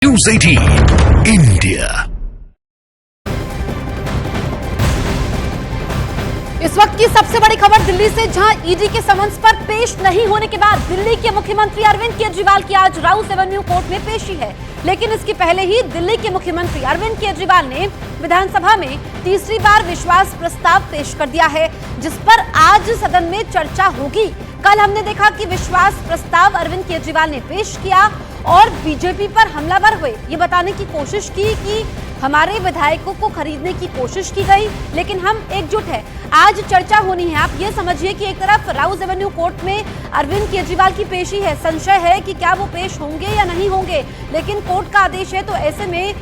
News 18 India. इस वक्त की सबसे बड़ी खबर दिल्ली से, जहां ईडी के समन्स पर पेश नहीं होने के बाद दिल्ली के मुख्यमंत्री अरविंद केजरीवाल की आज राउस एवेन्यू कोर्ट में पेशी है। लेकिन इसके पहले ही दिल्ली के मुख्यमंत्री अरविंद केजरीवाल ने विधानसभा में तीसरी बार विश्वास प्रस्ताव पेश कर दिया है, जिस पर आज सदन में चर्चा होगी। कल हमने देखा कि विश्वास प्रस्ताव अरविंद केजरीवाल ने पेश किया और बीजेपी पर हमलावर हुए, ये बताने की कोशिश की कि हमारे विधायकों को खरीदने की कोशिश की गई, लेकिन हम एकजुट हैं। आज चर्चा होनी है। आप ये समझिए कि एक तरफ राउस एवेन्यू कोर्ट में अरविंद केजरीवाल की पेशी है, संशय है कि क्या वो पेश होंगे या नहीं होंगे, लेकिन कोर्ट का आदेश है तो ऐसे में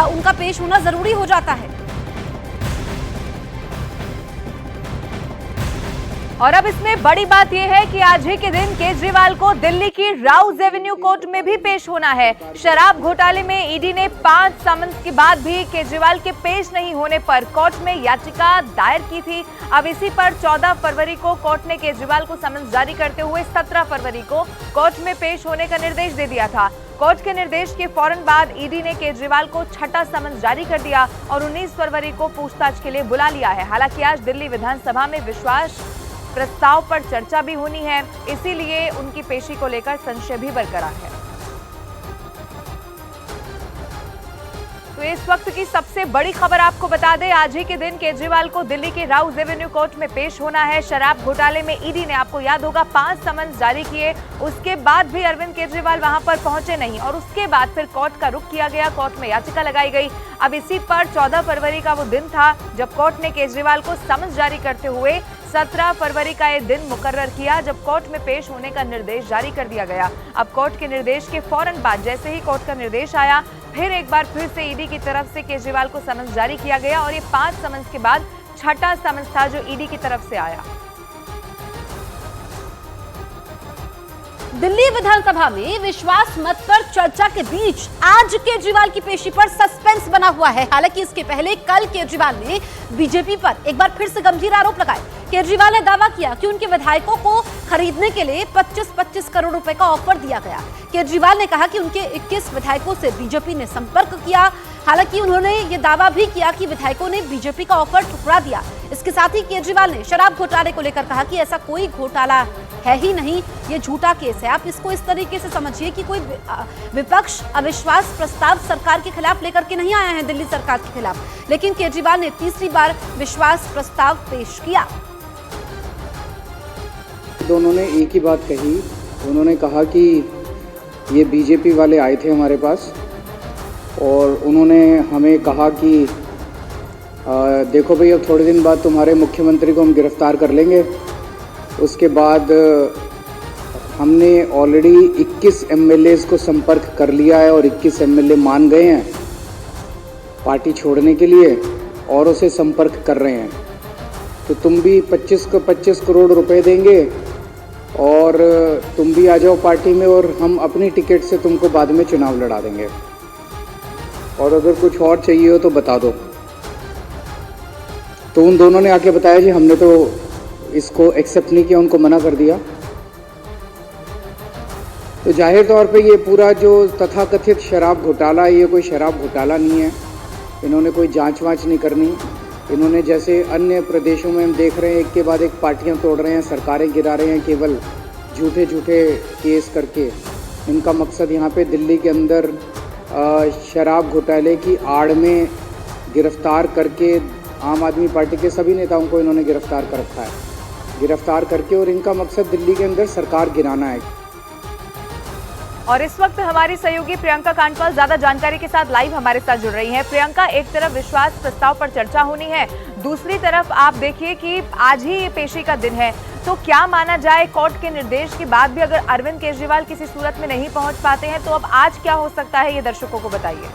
उनका पेश होना जरूरी हो जाता है। और अब इसमें बड़ी बात यह है कि आज ही के दिन केजरीवाल को दिल्ली की राउस एवेन्यू कोर्ट में भी पेश होना है। शराब घोटाले में ईडी ने 5 समन्स के बाद भी केजरीवाल के पेश नहीं होने पर कोर्ट में याचिका दायर की थी। अब इसी पर 14 फरवरी को कोर्ट ने केजरीवाल को समन्स जारी करते हुए 17 फरवरी को कोर्ट में पेश होने का निर्देश दे दिया था। कोर्ट के निर्देश के फौरन बाद ईडी ने केजरीवाल को छठा समन्स जारी कर दिया और 19 फरवरी को पूछताछ के लिए बुला लिया है। हालांकि आज दिल्ली विधानसभा में विश्वास प्रस्ताव पर चर्चा भी होनी है, इसीलिए उनकी पेशी को लेकर संशय भी बरकरार है। तो इस वक्त की सबसे बड़ी खबर आपको बता दें, आज ही के दिन केजरीवाल को दिल्ली के राउस एवेन्यू कोर्ट में पेश होना है। शराब घोटाले में ईडी ने, आपको याद होगा, 5 समन्स जारी किए, उसके बाद भी अरविंद केजरीवाल वहां पर पहुंचे नहीं और उसके बाद फिर कोर्ट का रुख किया गया, कोर्ट में याचिका लगाई गई। अब इसी पर 14 फरवरी का वो दिन था जब कोर्ट ने केजरीवाल को समन्स जारी करते हुए 17 फरवरी का ये दिन मुकर्रर किया, जब कोर्ट में पेश होने का निर्देश जारी कर दिया गया। अब कोर्ट के निर्देश के फौरन बाद जैसे ही कोर्ट का निर्देश आया, फिर एक बार फिर से ईडी की तरफ से केजरीवाल को समन्स जारी किया गया और ये 5 समन्स के बाद छठा समन्स था जो ईडी की तरफ से आया। दिल्ली विधानसभा में विश्वास मत पर चर्चा के बीच आज केजरीवाल की पेशी पर सस्पेंस बना हुआ है। हालांकि इसके पहले कल केजरीवाल ने बीजेपी पर एक बार फिर से गंभीर आरोप लगाए। केजरीवाल ने दावा किया कि उनके विधायकों को खरीदने के लिए 25-25 करोड़ रुपए का ऑफर दिया गया। केजरीवाल ने कहा कि उनके 21 विधायकों से बीजेपी ने संपर्क किया। हालांकि उन्होंने ये दावा भी किया कि विधायकों ने बीजेपी का ऑफर ठुकरा दिया। इसके साथ ही केजरीवाल ने शराब घोटाले को लेकर कहा कि ऐसा कोई घोटाला है ही नहीं, ये झूठा केस है। आप इसको इस तरीके से समझिए कि कोई विपक्ष अविश्वास प्रस्ताव सरकार के खिलाफ लेकर के नहीं आया है, दिल्ली सरकार के खिलाफ, लेकिन केजरीवाल ने तीसरी बार विश्वास प्रस्ताव पेश किया। दोनों ने एक ही बात कही। उन्होंने कहा कि ये बीजेपी वाले आए थे हमारे पास और उन्होंने हमें कहा कि देखो भाई, अब थोड़े दिन बाद तुम्हारे मुख्यमंत्री को हम गिरफ्तार कर लेंगे। उसके बाद हमने ऑलरेडी 21 एमएलएज को संपर्क कर लिया है और 21 एमएलए मान गए हैं पार्टी छोड़ने के लिए और उसे संपर्क कर रहे हैं। तो तुम भी 25 करोड़ रुपए देंगे और तुम भी आ जाओ पार्टी में और हम अपनी टिकट से तुमको बाद में चुनाव लड़ा देंगे, और अगर कुछ और चाहिए हो तो बता दो। तो उन दोनों ने आके बताया जी हमने तो इसको एक्सेप्ट नहीं किया, उनको मना कर दिया। तो जाहिर तौर पे ये पूरा जो तथाकथित शराब घोटाला, ये कोई शराब घोटाला नहीं है। इन्होंने कोई जांच वांच नहीं करनी। इन्होंने जैसे अन्य प्रदेशों में हम देख रहे हैं, एक के बाद एक पार्टियां तोड़ रहे हैं, सरकारें गिरा रहे हैं केवल झूठे केस करके। इनका मकसद यहाँ पे दिल्ली के अंदर शराब घोटाले की आड़ में गिरफ्तार करके आम आदमी पार्टी के सभी नेताओं को इन्होंने गिरफ्तार कर रखा है, गिरफ्तार करके, और इनका मकसद दिल्ली के अंदर सरकार गिराना है। और इस वक्त हमारी सहयोगी प्रियंका कांडपाल ज्यादा जानकारी के साथ लाइव हमारे साथ जुड़ रही हैं। प्रियंका, एक तरफ विश्वास प्रस्ताव पर चर्चा होनी है, दूसरी तरफ आप देखिए कि आज ही ये पेशी का दिन है, तो क्या माना जाए कोर्ट के निर्देश के बाद भी अगर अरविंद केजरीवाल किसी सूरत में नहीं पहुंच पाते हैं तो अब आज क्या हो सकता है, ये दर्शकों को बताइए।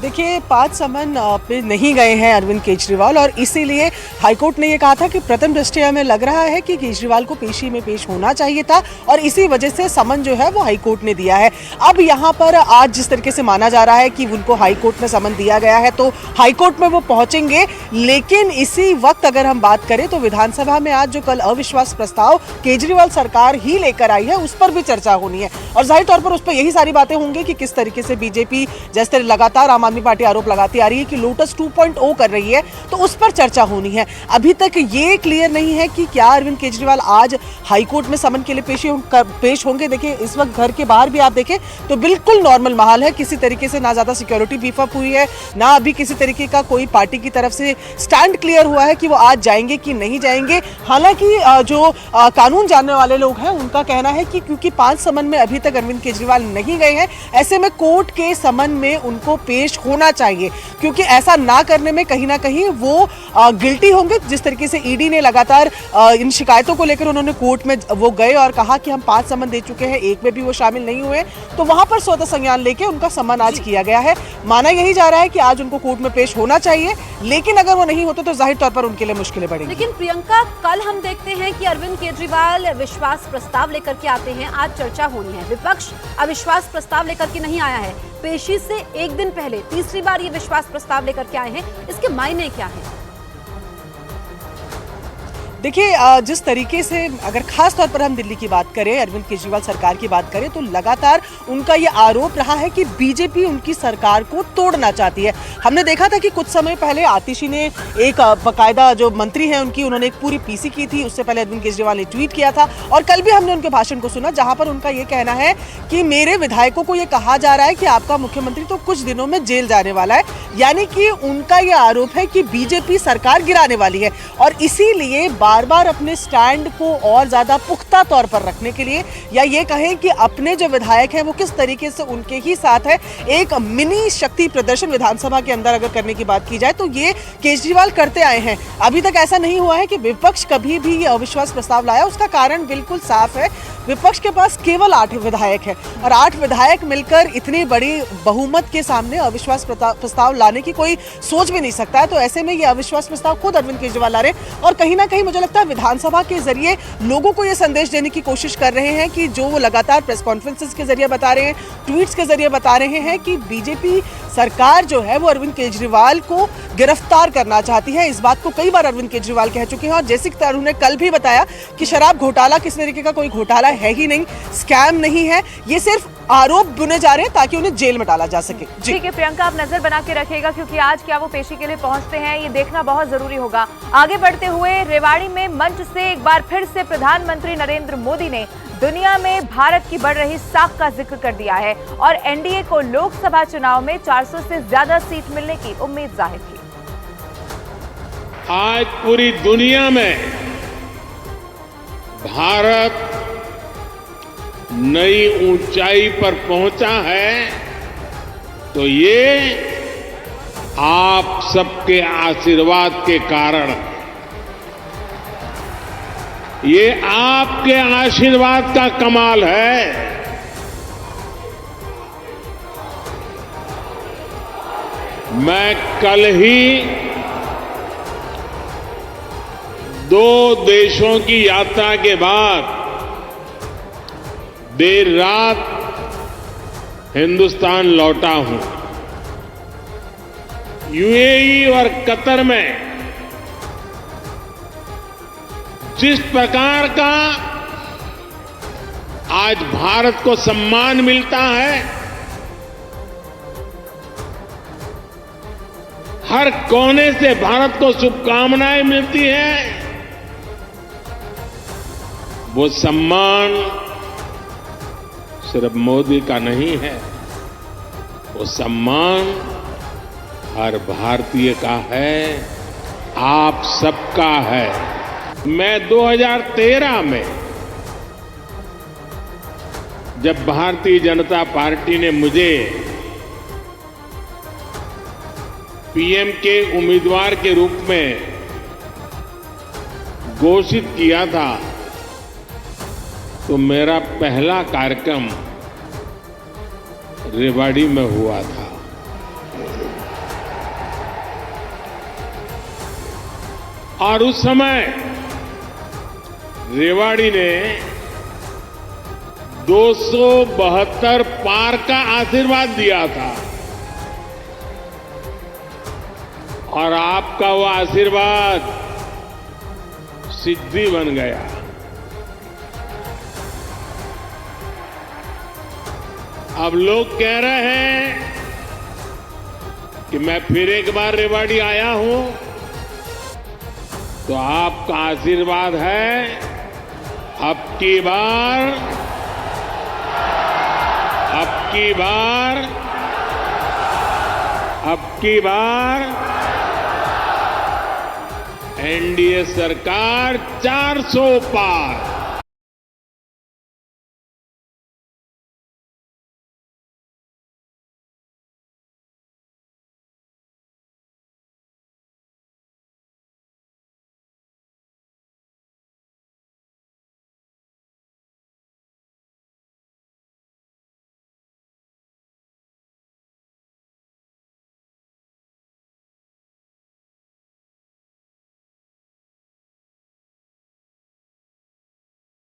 देखिए 5 समन पे नहीं गए हैं अरविंद केजरीवाल और इसीलिए हाईकोर्ट ने ये कहा था कि प्रथम दृष्टया में लग रहा है कि केजरीवाल को पेशी में पेश होना चाहिए था और इसी वजह से समन जो है वो हाईकोर्ट ने दिया है। अब यहाँ पर आज जिस तरीके से माना जा रहा है कि उनको हाईकोर्ट में समन दिया गया है तो हाईकोर्ट में वो पहुंचेंगे, लेकिन इसी वक्त अगर हम बात करें तो विधानसभा में आज जो कल अविश्वास प्रस्ताव केजरीवाल सरकार ही लेकर आई है उस पर भी चर्चा होनी है और जाहिर तौर पर उस पर यही सारी बातें होंगी कि किस तरीके से बीजेपी जैसे लगातार आम आदमी पार्टी आरोप लगाती आ रही है कि लोटस 2.0 कर रही है, तो उस पर चर्चा होनी है। अभी तक ये क्लियर नहीं है कि क्या अरविंद केजरीवाल आज हाईकोर्ट में समन के लिए पेश होंगे। देखिए इस वक्त घर के बाहर भी आप देखें तो बिल्कुल नॉर्मल माहौल है, किसी तरीके से ना ज्यादा सिक्योरिटी बीफ अप हुई है, ना अभी किसी तरीके का कोई पार्टी की तरफ से स्टैंड क्लियर हुआ है कि वो आज जाएंगे कि नहीं जाएंगे। हालांकि जो कानून जानने वाले लोग हैं उनका कहना है कि क्योंकि 5 समन में अभी तक अरविंद केजरीवाल नहीं गए हैं, ऐसे में कोर्ट के समन में उनको पेश होना चाहिए, क्योंकि ऐसा ना करने में कहीं ना कहीं वो गिल्टी होंगे। जिस तरीके से ईडी ने लगातार इन शिकायतों को लेकर उन्होंने कोर्ट में वो गए और कहा कि हम 5 समन दे चुके हैं, एक में भी वो शामिल नहीं हुए, तो वहां पर स्वतः संज्ञान लेके उनका समन आज किया गया है। माना यही जा रहा है कि आज उनको कोर्ट में पेश होना चाहिए, लेकिन अगर वो नहीं होते तो जाहिर तौर पर उनके लिए मुश्किलें बढ़ेंगी। लेकिन प्रियंका, कल हम देखते हैं कि अरविंद केजरीवाल विश्वास प्रस्ताव लेकर के आते हैं, आज चर्चा होनी है। विपक्ष अविश्वास प्रस्ताव लेकर के नहीं आया है, पेशी से एक दिन पहले तीसरी बार ये विश्वास प्रस्ताव लेकर के आए हैं, इसके मायने क्या हैं? देखिए जिस तरीके से अगर खास तौर पर हम दिल्ली की बात करें, अरविंद केजरीवाल सरकार की बात करें, तो लगातार उनका ये आरोप रहा है कि बीजेपी उनकी सरकार को तोड़ना चाहती है। हमने देखा था कि कुछ समय पहले आतिशी ने एक बाकायदा जो मंत्री हैं उनकी, उन्होंने एक पूरी पीसी की थी। उससे पहले अरविंद केजरीवाल ने ट्वीट किया था और कल भी हमने उनके भाषण को सुना जहां पर उनका ये कहना है कि मेरे विधायकों को ये कहा जा रहा है कि आपका मुख्यमंत्री तो कुछ दिनों में जेल जाने वाला है। यानी कि उनका ये आरोप है कि बीजेपी सरकार गिराने वाली है और इसीलिए बार बार अपने स्टैंड को और ज्यादा पुख्ता तौर पर रखने के लिए, या ये कहें कि अपने जो विधायक हैं वो किस तरीके से उनके ही साथ है, एक मिनी शक्ति प्रदर्शन विधानसभा के अंदर अगर करने की बात की जाए तो ये केजरीवाल करते आए हैं। अभी तक ऐसा नहीं हुआ है कि विपक्ष कभी भी ये अविश्वास प्रस्ताव लाया। उसका कारण बिल्कुल साफ है, विपक्ष के पास केवल 8 विधायक है और 8 विधायक मिलकर इतनी बड़ी बहुमत के सामने अविश्वास प्रस्ताव लाने की कोई सोच भी नहीं सकता है। तो ऐसे में ये अविश्वास प्रस्ताव खुद अरविंद केजरीवाल ला रहे हैं और कहीं ना कहीं मुझे लगता है विधानसभा के जरिए लोगों को ये संदेश देने की कोशिश कर रहे हैं कि जो वो लगातार प्रेस कॉन्फ्रेंसेस के जरिए बता रहे हैं, ट्वीट्स के जरिए बता रहे हैं कि बीजेपी सरकार जो है वो अरविंद केजरीवाल को गिरफ्तार करना चाहती है। इस बात को कई बार अरविंद केजरीवाल कह चुके हैं और जैसे कि उन्होंने कल भी बताया कि शराब घोटाला किसी तरीके का कोई घोटाला है ही नहीं, स्कैम नहीं है, ये सिर्फ आरोप बुने जा रहे हैं ताकि उन्हें जेल में डाला जा सके। ठीक है प्रियंका, आप नजर बना के रखिएगा क्योंकि आज क्या वो पेशी के लिए पहुंचते हैं ये देखना बहुत जरूरी होगा। आगे बढ़ते हुए रेवाड़ी में मंच से एक बार फिर से प्रधानमंत्री नरेंद्र मोदी ने दुनिया में भारत की बढ़ रही साख का जिक्र कर दिया है और एनडीए को लोकसभा चुनाव में 400 से ज्यादा सीट मिलने की उम्मीद जाहिर की। आज पूरी दुनिया में भारत नई ऊंचाई पर पहुंचा है तो ये आप सबके आशीर्वाद के कारण, ये आपके आशीर्वाद का कमाल है। मैं कल ही 2 देशों की यात्रा के बाद देर रात हिंदुस्तान लौटा हूं। यूएई और कतर में जिस प्रकार का आज भारत को सम्मान मिलता है, हर कोने से भारत को शुभकामनाएं मिलती हैं, वो सम्मान सिर्फ मोदी का नहीं है, वो सम्मान हर भारतीय का है, आप सबका है। मैं 2013 में जब भारतीय जनता पार्टी ने मुझे पीएम के उम्मीदवार के रूप में घोषित किया था तो मेरा पहला कार्यक्रम रेवाड़ी में हुआ था। और उस समय रेवाड़ी ने 272 पार का आशीर्वाद दिया था और आपका वो आशीर्वाद सिद्धि बन गया। अब लोग कह रहे हैं कि मैं फिर एक बार रेवाड़ी आया हूं, तो आपका आशीर्वाद है अब की बार एनडीए सरकार 400 पार।